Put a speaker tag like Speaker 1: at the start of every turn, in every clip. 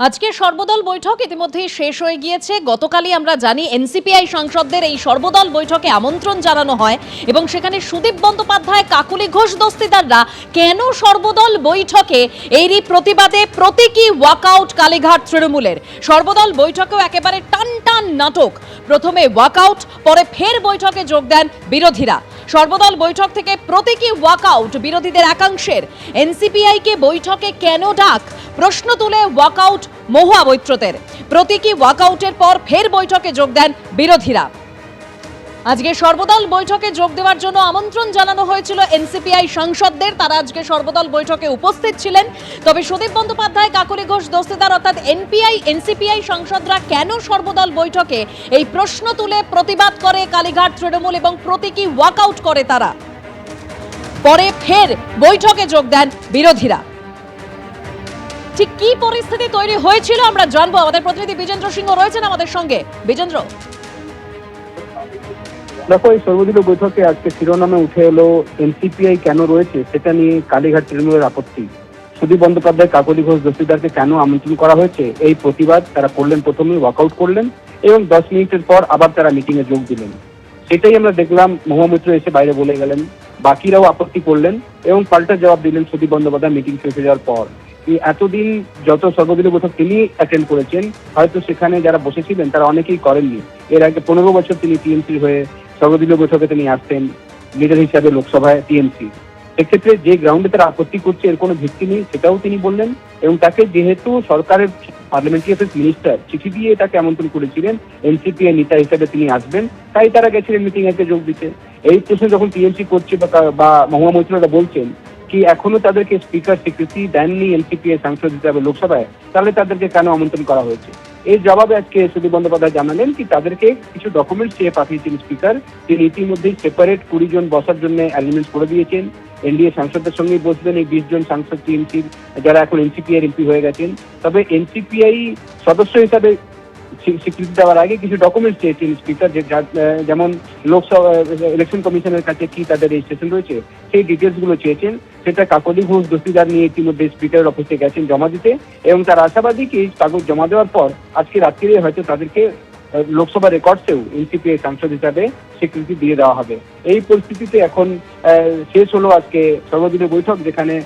Speaker 1: আজকে সর্বদল বৈঠক ইতিমধ্যেই শেষ হয়ে গিয়েছে। গতকালই আমরা জানি এনসিপিআই সাংসদদের এই সর্বদল বৈঠকে আমন্ত্রণ জানানো হয় এবং সেখানে সুদীপ বন্দ্যোপাধ্যায়, কাকলি ঘোষ দস্তিদাররা কেন সর্বদল বৈঠকে এরই প্রতিবাদে প্রতীকী ওয়াকআউট কালীঘাট তৃণমূলের। সর্বদল বৈঠকেও একেবারে টান টান নাটক। প্রথমে ওয়াকআউট, পরে ফের বৈঠকে যোগ দেন বিরোধীরা। সর্বদল বৈঠক থেকে প্রতীকী ওয়াকআউট বিরোধীদের একাংশের। এনসিপিআইকে বৈঠকে কেন ডাক প্রশ্ন তুলে ওয়াকআউট মহুয়া মৈত্রদের। প্রতীকী ওয়াকআউটের পর ফের বৈঠকে যোগ দেন বিরোধীরা। আজকে সর্বদল বৈঠকে যোগ দেওয়ার জন্য আমন্ত্রণ জানানো হয়েছিল এনসিপিআই সাংসদদের। তারা আজকে সর্বদল বৈঠকে উপস্থিত ছিলেন। তবে সুদীপ বন্দ্যোপাধ্যায়, কাকলি ঘোষ দস্তিদার অর্থাৎ এনসিপিআই সাংসদরা কেন সর্বদল বৈঠকে, এই প্রশ্ন তুলে প্রতিবাদ করে কালীঘাট তৃণমূল এবং প্রতীকী ওয়াকআউট করে তারা। পরে ফের বৈঠকে যোগ দেন বিরোধীরা। ঠিক কি পরিস্থিতি তৈরি হয়েছিল আমরা জানবো। আমাদের প্রতিনিধি বিজেন্দ্র সিংহ রয়েছেন আমাদের সঙ্গে। বিজেন্দ্র,
Speaker 2: দেখো, এই সর্বদলীয় বৈঠকে আজকে শিরোনামে উঠে এলো এনসিপিআই কেন রয়েছে সেটা নিয়ে কালীঘাট তৃণমূলের আপত্তি। সুদীপ বন্দ্যোপাধ্যায়, কাকলি ঘোষ দস্তিদারকে কেন আমন্ত্রণ করা হয়েছে এই প্রতিবাদ তারা করলেন। প্রথমে ওয়াকআউট করলেন এবং 10 মিনিটের পর আবার তারা মিটিং এ যোগ দিলেন। সেটাই আমরা দেখলাম। মহুয়া মৈত্র এসে বাইরে বলে গেলেন, বাকিরাও আপত্তি করলেন এবং পাল্টা জবাব দিলেন সুদীপ বন্দ্যোপাধ্যায় মিটিং শেষ হয়ে যাওয়ার পর। এতদিন যত সর্বদলীয় বৈঠক তিনি অ্যাটেন্ড করেছেন, হয়তো সেখানে যারা বসেছিলেন তারা অনেকেই করেননি। এর আগে 15 বছর তিনি টিএমসির হয়ে সর্বদলীয় বৈঠকে তিনি আসতেন লিডার হিসাবে লোকসভায় টিএমসি। সেক্ষেত্রে যে গ্রাউন্ডে তারা আপত্তি করছে এর কোনো ভিত্তি নেই সেটাও তিনি বললেন। এবং তাকে যেহেতু সরকারের পার্লামেন্টারি অ্যাফেয়ার্স মিনিস্টার চিঠি দিয়ে তাকে আমন্ত্রণ করেছিলেন এনসিপিআই নেতা হিসাবে তিনি আসবেন, তাই তারা গেছিলেন মিটিং এতে যোগ দিতে। এই প্রশ্ন যখন টিএমসি করছে বা মহুয়া মৈত্ররা বলছেন কি এখনো তাদেরকে স্পিকার স্বীকৃতি দেননি এনসিপিআই সাংসদ হিসাবে লোকসভায়, তাহলে তাদেরকে কেন আমন্ত্রণ করা হয়েছে? এর জবাবে আজকে সুদীপ বন্দ্যোপাধ্যায় জানালেন কি তাদেরকে কিছু ডকুমেন্টস চেয়ে পাঠিয়েছেন স্পিকার। তিনি ইতিমধ্যেই সেপারেট 20 জন বসার জন্য অ্যারেঞ্জমেন্ট করে দিয়েছেন। এনডিএ সাংসদদের সঙ্গে বসবেন এই 20 জন সাংসদ টিএমসির যারা এখন এনসিপিআই এমপি হয়ে গেছেন। তবে এনসিপিআই সদস্য হিসাবে স্বীকৃতি দেওয়ার আগে কিছু ডকুমেন্টস চেয়েছেন স্পিকার, যেমন লোকসভা ইলেকশন কমিশনের কাছে কি তাদের রেজিস্ট্রেশন রয়েছে সেই ডিটেলস গুলো চেয়েছেন। সেটা কাকলি ঘোষ দস্তিদার নিয়ে ইতিমধ্যে স্পিকারের অফিসে গেছেন জমা দিতে এবং তার আশাবাদী কি কাগজ জমা দেওয়ার পর আজকে রাত্রিরে হয়তো তাদেরকে লোকসভা রেকর্ডসেও এনসিপিআই সাংসদ হিসাবে স্বীকৃতি দিয়ে দেওয়া হবে। এই পরিস্থিতিতে এখন শেষ হলো আজকে সর্বদলীয় বৈঠক, যেখানে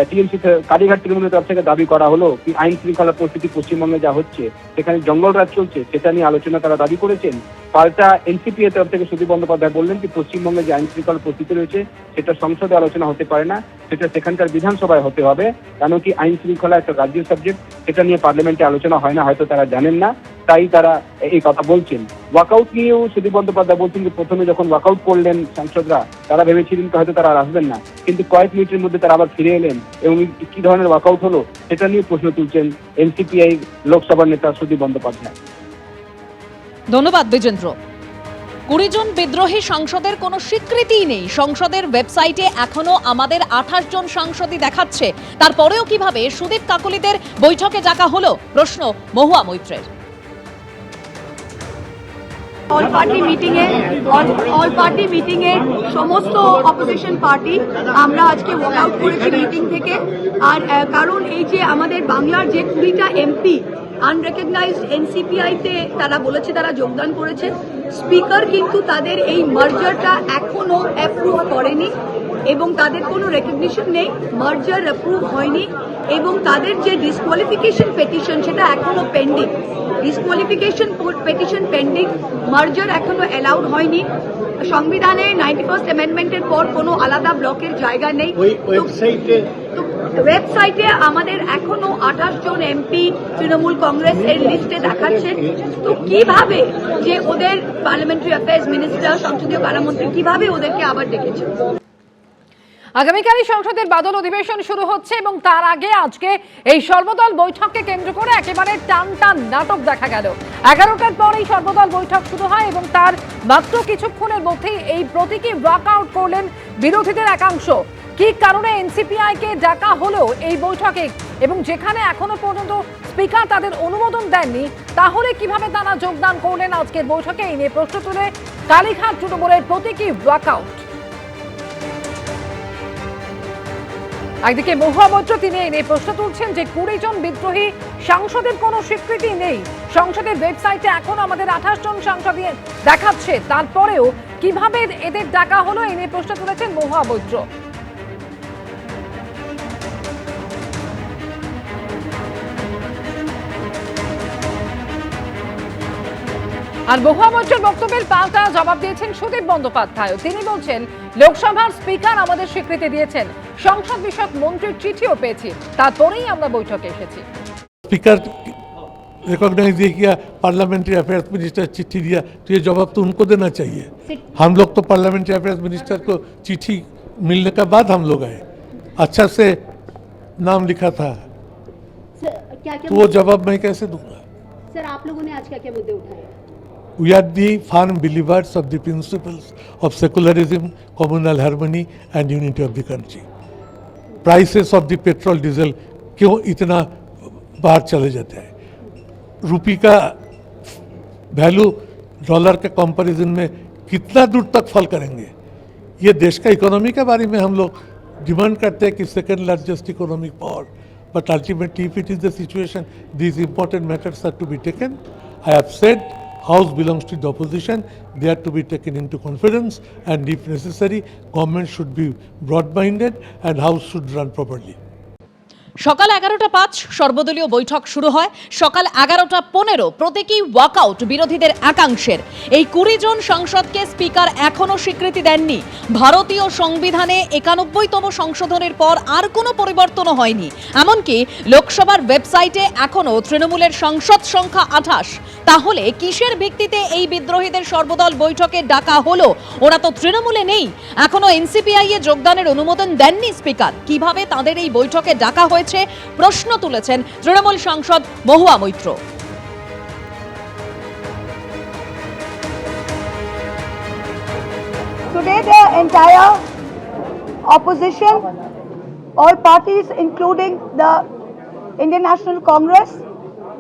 Speaker 2: টিএমসি কালীঘাট তৃণমূলের তরফ থেকে দাবি করা হলো কি আইন শৃঙ্খলা পরিস্থিতি পশ্চিমবঙ্গে যা হচ্ছে সেখানে জঙ্গলরাজ চলছে সেটা নিয়ে আলোচনা তারা দাবি করেছেন। পাল্টা এনসিপিআই তরফ থেকে সুদীপ বন্দ্যোপাধ্যায় বললেন কি পশ্চিমবঙ্গে যে আইন শৃঙ্খলা পরিস্থিতি রয়েছে সেটা সংসদে আলোচনা হতে পারে না, সেটা সেখানকার বিধানসভায় হতে হবে। কারণ কি আইন শৃঙ্খলা একটা রাজ্যের সাবজেক্ট, সেটা নিয়ে পার্লামেন্টে আলোচনা হয় না, হয়তো তারা জানেন না, তাই তারা এই কথা বলছেন। ওয়াকআউট নিয়েও সুদীপ বন্দ্যোপাধ্যায় বলছেন যে প্রথমে যখন ওয়াকআউট করলেন সাংসদরা তারা ভেবেছিলেন হয়তো তারা আর আসবেন না, কিন্তু কয়েক মিনিটের মধ্যে তারা আবার ফিরে এলেন এবং কি ধরনের ওয়াকআউট হলো সেটা নিয়ে প্রশ্ন তুলছেন এনসিপিআই লোকসভার নেতা সুদীপ বন্দ্যোপাধ্যায়।
Speaker 1: ধন্যবাদ বিজেন্দ্র। 20 জন বিদ্রোহী সাংসদের কোনো স্বীকৃতিই নেই। সংসদের ওয়েবসাইটে এখনো আমাদের 28 জন সাংসদই দেখাচ্ছে। তারপরেও কিভাবে সুদীপ কাকলিদের বৈঠকে ডাকা হলো প্রশ্ন মহুয়া মৈত্রের।
Speaker 3: অল পার্টি মিটিং এ সমস্ত অপোজিশন পার্টি আমরা আজকে ওয়াকআউট করেছি মিটিং থেকে। আর কারণ এই যে আমাদের বাংলার যে 20টা এমপি আনরেকগনাইজড এনসিপিআইতে তারা বলেছে তারা যোগদান করেছে, স্পিকার কিন্তু তাদের এই মার্জারটা এখনো অ্যাপ্রুভ করেনি এবং তাদের কোনো রেকগনিশন নেই, মার্জার অ্যাপ্রুভ হয়নি এবং তাদের যে ডিসকোয়ালিফিকেশন পেটিশন সেটা এখনো পেন্ডিং। ডিসকোয়ালিফিকেশন পেটিশন পেন্ডিং, মার্জার এখনো অ্যালাউড হয়নি। সংবিধানে 91st অ্যামেন্ডমেন্টের পর কোনো আলাদা ব্লকের জায়গা নেই। ওয়েবসাইটে আমাদের এখনো 28 জন এমপি তৃণমূল কংগ্রেস এর লিস্টে দেখাচ্ছে। তো কিভাবে যে ওদের পার্লামেন্টারি অ্যাফেয়ার্স মিনিস্টার, সংসদীয় কারামন্ত্রী কিভাবে ওদেরকে আবার ডেকেছে?
Speaker 4: আগামীকালই সংসদের বাদল অধিবেশন শুরু হচ্ছে এবং তার আগে আজকে এই সর্বদল বৈঠককে কেন্দ্র করে একেবারে টান টান নাটক দেখা গেল। 11টার পর এই সর্বদল বৈঠক শুরু হয় এবং তার মাত্র কিছুক্ষণের মধ্যেই এই প্রতীকী ওয়াকআউট করলেন বিরোধীদের একাংশ। কি কারণে এনসিপিআইকে ডাকা হলো এই বৈঠকে এবং যেখানে এখনো পর্যন্ত স্পিকার তাদের অনুমোদন দেননি, তাহলে কিভাবে তারা যোগদান করলেন আজকের বৈঠকে, এই নিয়ে প্রশ্ন তুলে কালীঘাট তৃণমূলের প্রতীকী ওয়াকআউট। একদিকে মহুয়া মৈত্র তিনি এই নিয়ে প্রশ্ন তুলছেন যে 20 জন বিদ্রোহী সাংসদের কোনো স্বীকৃতি নেই, সংসদের ওয়েবসাইটে এখন আমাদের 28 জন সাংসদ দেখাচ্ছে, তারপরেও কিভাবে এদের ডাকা হলো এই নিয়ে প্রশ্ন তুলেছেন মহুয়া মৈত্র। আর মহুয়া মৈত্রের বক্তব্যের পাল্টা জবাব দিয়েছেন সুদীপ বন্দ্যোপাধ্যায়। তিনি বলছেন লোকসভার স্পিকার আমাদের স্বীকৃতি দিয়েছেন, সংসদ বিষয়ক মন্ত্রীর চিঠিও পেয়েছি, তারপরেই আমরা বৈঠকে এসেছি।
Speaker 5: स्पीकर रिकॉग्नाइज ये किया, पार्लियामेंट्री अफेयर्स मिनिस्टर चिट्ठी दिया, तो ये जवाब तो उनको देना चाहिए। हम लोग तो पार्लियामेंट्री अफेयर्स मिनिस्टर को चिट्ठी मिलने के बाद हम लोग आए, अच्छा से नाम लिखा था, तो वो जवाब मैं कैसे दूंगा।
Speaker 6: सर आप लोगों ने आज क्या क्या मुद्दे उठाए?
Speaker 5: We are the firm believers of the principles of secularism, communal harmony and unity of the country. Prices of the petrol diesel क्यों इतना बाहर चले जाते हैं, रुपये का वैल्यू डॉलर के कंपैरिजन में कितना दूर तक फॉल करेंगे, ये देश का इकोनॉमी के बारे में हम लोग डिमांड करते हैं कि second largest economic power, but ultimately if it is the situation these important matters are to be taken. I have said House belongs to the opposition, they are to be taken into confidence, and if necessary, government should be broad-minded and House should run properly.
Speaker 1: সকাল 11:05 সর্বদলীয় বৈঠক শুরু হয়। সকাল 11:15 প্রতীকী walkout বিরোধীদের একাংশের। এই 20 জন সাংসদকে স্পিকার এখনো স্বীকৃতি দেননি। ভারতীয় সংবিধানে 91তম সংশোধনের পর আর কোনো পরিবর্তনও হয়নি, এমনকি লোকসভার ওয়েবসাইটে এখনো তৃণমূলের সাংসদ সংখ্যা 28। তাহলে কিসের ভিত্তিতে এই বিদ্রোহীদের সর্বদল বৈঠকে ডাকা হলো? ওরা তো তৃণমূলে নেই, এখনো এনসিপিআই এ যোগদানের অনুমোদন দেননি স্পিকার। কিভাবে তাদের এই বৈঠকে ডাকা হয়েছে প্রশ্ন তুলেছেন তৃণমূল সাংসদ Mahua Moitra.
Speaker 3: Today the entire opposition, all parties including the Indian National Congress,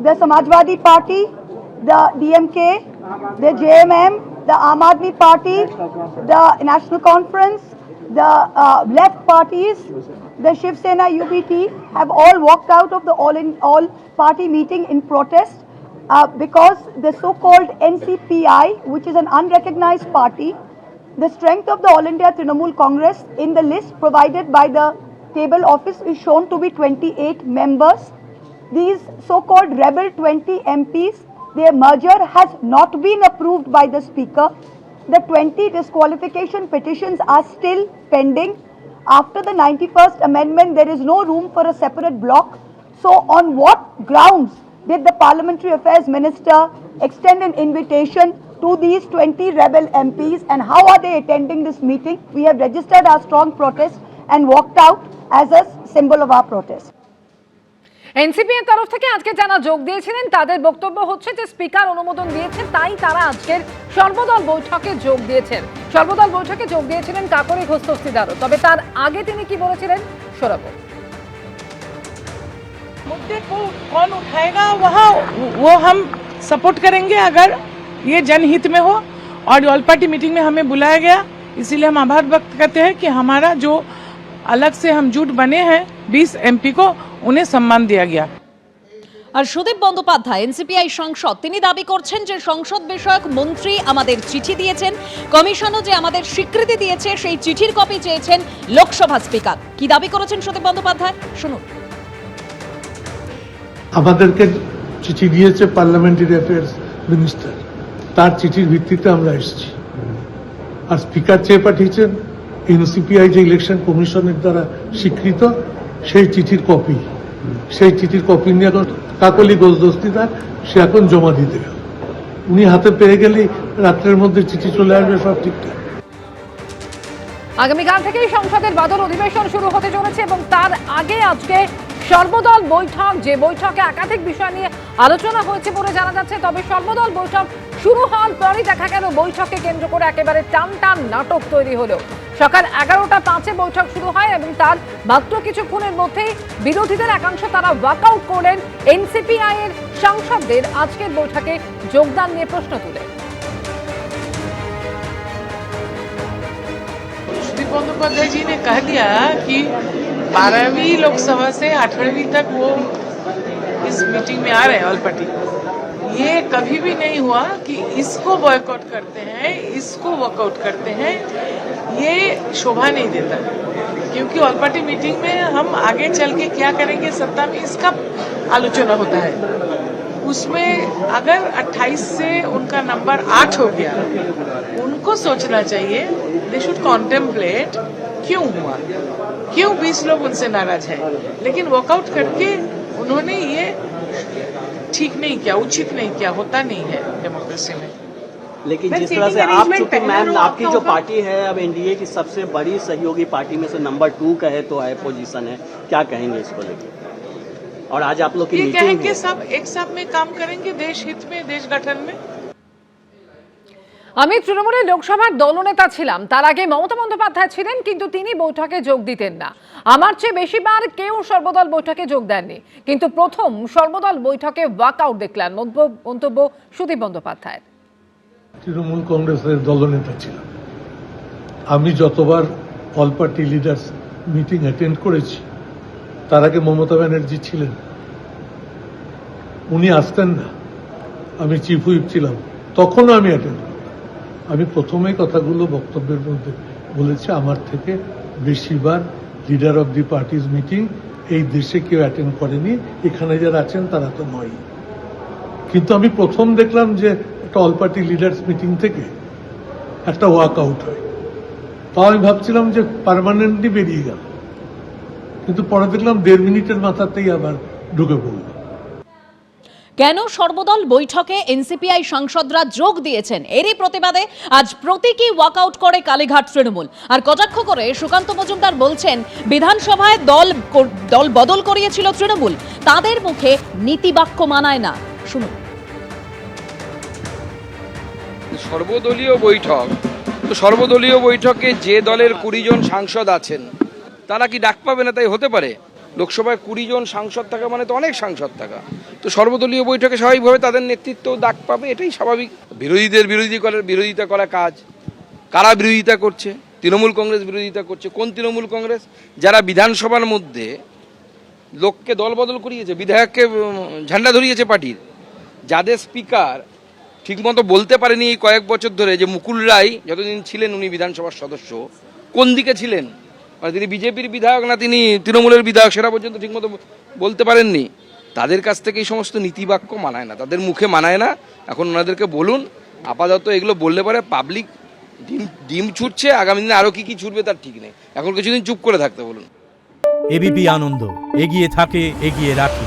Speaker 3: the Samajwadi Party, the DMK, the JMM, the Aam Aadmi Party, the National Conference, the left parties, the Shiv Sena UBT have all walked out of the all party meeting in protest because the so-called NCPI, which is an unrecognized party, the strength of the All India Trinamool Congress in the list provided by the table office is shown to be 28 members. These so-called rebel 20 MPs, their merger has not been approved by the speaker. The 20 disqualification petitions are still pending. After the 91st amendment, there is no room for a separate block. So on what grounds did the Parliamentary Affairs Minister extend an invitation to these 20 rebel MPs, and how are they attending this meeting? We have registered our strong protest and walked out as a symbol of our protest.
Speaker 4: NCP এর তরফ থেকে আজকে যারা যোগ দিয়েছিলেন তাদের বক্তব্য হচ্ছে যে স্পিকার অনুমোদন দিয়েছেন, তাই তারা আজকের সর্বদল বৈঠকে যোগ দিয়েছেন। সর্বদল বৈঠকে যোগ দিয়েছিলেন কাকলি ঘোষ দস্তিদারও। তবে তার আগে তিনি কি বলেছিলেন শোনাবো।
Speaker 7: मुद्दे को कौन उठाएगा वहाँ वो हम सपोर्ट करेंगे अगर ये जनहित में हो, और ऑल पार्टी मीटिंग में हमें बुलाया गया, इसीलिए हम आभार व्यक्त करते हैं कि हमारा जो अलग से हम जुट बने हैं 20 एमपी को उन्हें सम्मान दिया गया।
Speaker 1: আর সুদীপ বন্দ্যোপাধ্যায় এনসিপিআই সাংসদ, তিনি দাবি করছেন যে সংসদ বিষয়ক মন্ত্রী আমাদের চিঠি দিয়েছেন, কমিশনও যে আমাদের স্বীকৃতি দিয়েছে সেই চিঠির কপি চেয়েছেন লোকসভা স্পিকার। কি দাবি করেছেন সুদীপ বন্দ্যোপাধ্যায় শুনুন।
Speaker 5: আমাদেরকে চিঠি দিয়েছে পার্লামেন্টারি অ্যাফেয়ার্স মিনিস্টার, তার চিঠির ভিত্তিতে আমরা এসেছি। আর স্পিকার চেয়ে পাঠিয়েছেন এনসিপিআই যে ইলেকশন কমিশনের দ্বারা স্বীকৃত সেই চিঠির কপি। সেই চিঠির কপি নিয়ে এখন কাকলি ঘোষ দস্তিদার সে এখন জমা দিতে গেল, উনি হাতে পেয়ে গেলেই রাত্রের মধ্যে চিঠি চলে আসবে, সব ঠিকঠাক।
Speaker 4: আগামীকাল থেকেই সংসদের বাদল অধিবেশন শুরু হতে চলেছে এবং তার আগে আজকে সর্বদল বৈঠক, যে বৈঠকে একাধিক বিষয় নিয়ে আলোচনা হয়েছে বলে জানা যাচ্ছে। তবে সর্বদল বৈঠক শুরু হওয়ার পরই দেখা গেল বৈঠককে কেন্দ্র করে একেবারে টান টান নাটক তৈরি হলো। সকাল 11:05 বৈঠক শুরু হয় এবং তার মাত্র কিছুক্ষণের মধ্যেই বিরোধীদের একাংশ তারা ওয়াকআউট করলেন এনসিপিআই এর সাংসদদের আজকের বৈঠকে যোগদান নিয়ে প্রশ্ন তুলে।
Speaker 7: सुदीप बंदोपाध्याय जी ने कह दिया कि 12वीं लोकसभा से 8वीं तक वो इस मीटिंग में आ रहे हैं ऑल पार्टी। ये कभी भी नहीं हुआ कि इसको बॉयकॉट करते हैं, इसको वॉकआउट करते हैं, ये शोभा नहीं देता, क्योंकि ऑल पार्टी मीटिंग में हम आगे चल के क्या करेंगे सत्ता में, इसका आलोचना होता है। उसमें अगर 28 से उनका नंबर 8 हो गया, उनको सोचना चाहिए, दे शुड कॉन्टेम्पलेट क्यों हुआ, क्यों 20 लोग उनसे नाराज हैं। लेकिन वॉकआउट करके उन्होंने ये ठीक नहीं किया, उचित नहीं किया, होता नहीं है डेमोक्रेसी में।
Speaker 8: लेकिन जिस तरह से आप, चूंकि मैम आपकी जो पार्टी है अब एनडीए की सबसे बड़ी सहयोगी पार्टी में से नंबर 2 कहे तो है पोजीशन है, क्या कहेंगे इसको लेकर? और आज आप लोग की
Speaker 7: ये
Speaker 8: मीटिंग
Speaker 7: कहेंगे
Speaker 8: है।
Speaker 7: सब एक साथ में काम करेंगे देश हित में, देश गठन में।
Speaker 4: আমি তৃণমূলের লোকসভার দলনেতা ছিলাম, তার আগে মমতা বন্দ্যোপাধ্যায় ছিলেন, কিন্তু তিনি বৈঠকে যোগ দিতেন না। আমার চেয়ে বেশিবার কেউ সর্বদল বৈঠকে যোগ দেননি, কিন্তু প্রথম সর্বদল বৈঠকে ওয়াকআউট দেখলেন মন্তব্য সুদীপ বন্দ্যোপাধ্যায়।
Speaker 5: তৃণমূল কংগ্রেসের দলনেতা ছিলাম, আমি যতবার all party leaders meeting attend করেছি, তার আগে মমতা ব্যানার্জি ছিলেন, উনি আসতেন না, আমি চিফ হুইপ ছিলাম, তখনও আমি অ্যাটেন্ড করতাম। আমি প্রথমেই কথাগুলো বক্তব্যের মধ্যে বলেছি, আমার থেকে বেশিবার leader of the parties meeting এই দেশে কেউ অ্যাটেন্ড করেনি, এখানে যারা আছেন তারা তো নয়। কিন্তু আমি প্রথম দেখলাম যে একটা অল পার্টি লিডার্স মিটিং থেকে একটা ওয়াকআউট হয়, তাও আমি ভাবছিলাম যে পার্মানেন্টলি বেরিয়ে গেল, কিন্তু পরে দেখলাম 1.5 মিনিটের মাথাতেই আবার ঢুকে পড়ল।
Speaker 1: কেন সর্বদল বৈঠকে এনসিপিআই সাংসদরা যোগ দিয়েছেন, এরই প্রতিবাদে আজ প্রতীকী ওয়াকআউট করে কালীঘাট তৃণমূল। আর কটাক্ষ করে সুকান্ত মজুমদার বলছেন, বিধানসভায় দল বদল করিয়েছিল তৃণমূল, তাদের মুখে নীতিবাক্য মানায় না। শুনুন।
Speaker 9: সর্বদলীয় বৈঠক, তো সর্বদলীয় বৈঠকে যে দলের 20 জন সাংসদ আছেন তারা কি ডাক পাবে না? তাই হতে পারে? লোকসভায় 20 জন সাংসদ থাকা মানে তো অনেক সাংসদ থাকা, তো সর্বদলীয় বৈঠকে স্বাভাবিকভাবে তাদের নেতৃত্ব ডাক পাবে, এটাই স্বাভাবিক। বিরোধীদের বিরোধিতা করা কাজ। কারা বিরোধিতা করছে? তৃণমূল কংগ্রেস বিরোধিতা করছে। কোন তৃণমূল কংগ্রেস? যারা বিধানসভার মধ্যে লোককে দল বদল করিয়েছে, বিধায়ককে ঝান্ডা ধরিয়েছে পার্টির, যাদের স্পিকার ঠিকমতো বলতে পারেনি এই কয়েক বছর ধরে, যে মুকুল রায় যতদিন ছিলেন উনি বিধানসভার সদস্য কোন দিকে ছিলেন, মানে তিনি বিজেপির বিধায়ক না তিনি তৃণমূলের বিধায়ক, সেটা পর্যন্ত ঠিকমতো বলতে পারেননি। তাদের কাছ থেকে এই সমস্ত নীতিবাক্য মানায় না, তাদের মুখে মানায় না। এখন ওনাদেরকে বলুন, আপাতত এগুলো বললে পরে পাবলিক ডিম ছুটছে, আগামী দিনে আরও কি ছুটবে তার ঠিক নেই, এখন কিছুদিন চুপ করে থাকতে বলুন।
Speaker 10: এবিপি আনন্দ, এগিয়ে থাকে, এগিয়ে রাখে।